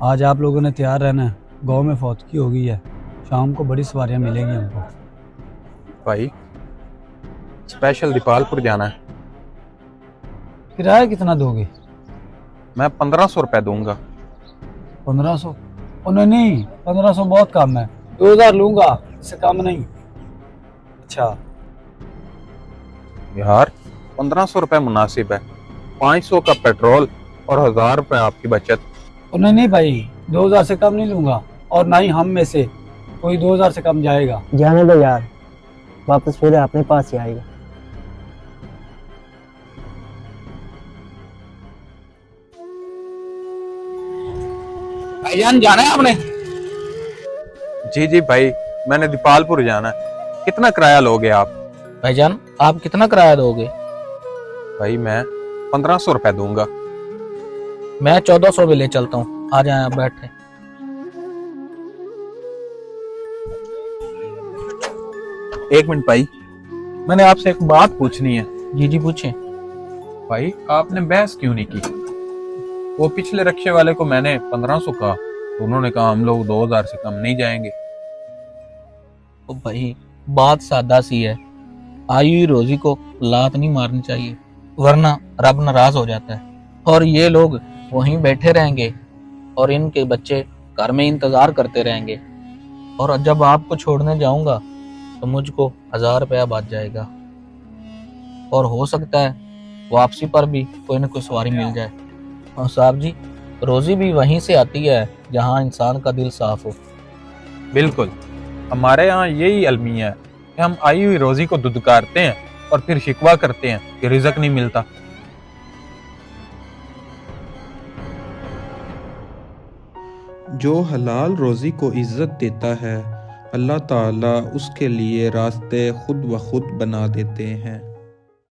आज आप लोगों ने तैयार रहना है, गांव में फौतगी हो गई है। शाम को बड़ी सवारियां मिलेंगी हमको। भाई स्पेशल दीपालपुर जाना है। किराया कितना दोगे? मैं 1500 रुपये दूंगा। 1500? ओ नहीं नहीं, 1500 बहुत कम है। 2000 लूंगा, इससे कम नहीं। अच्छा। यार 1500 रुपये मुनासिब है। 500 का पेट्रोल और 1000 रुपये आपकी बचत। ओ नहीं नहीं भाई, 2000 से कम नहीं लूंगा। और ना ही हम में से कोई 2000 से कम जाएगा। जाने दो यार, वापस फिर अपने पास ही आएगा। भाईजान जाना है आपने? जी जी भाई, मैंने दीपालपुर जाना है। कितना किराया लोगे आप? भाईजान आप कितना किराया दोगे? भाई मैं 1500 रुपये दूंगा। मैं 1400 भी ले चलता हूँ, आ जाए आप बैठे। एक मिनट भाई, मैंने आपसे एक बात पूछनी है। जी जी पूछे। भाई आपने बहस क्यों नहीं की? वो पिछले रक्षे वाले को मैंने 1500 कहा तो उन्होंने कहा हम लोग 2000 से कम नहीं जाएंगे। तो भाई बात सादा सी है, आई हुई रोजी को लात नहीं मारनी चाहिए, वरना रब नाराज हो जाता है। और ये लोग वहीं बैठे रहेंगे और इनके बच्चे घर में इंतजार करते रहेंगे। और जब आपको छोड़ने जाऊंगा तो मुझको 1000 रुपया बच जाएगा, और हो सकता है वापसी पर भी कोई ना कोई सवारी मिल जाए। और साहब जी, रोजी भी वहीं से आती है जहां इंसान का दिल साफ हो। बिल्कुल, हमारे यहाँ यही अलमिया है कि हम आई हुई रोजी को दुदकारते हैं और फिर शिकवा करते हैं कि रिजक नहीं मिलता। जो हलाल रोज़ी को इज़्ज़त देता है, अल्लाह ताला उसके लिए रास्ते खुद ब खुद बना देते हैं।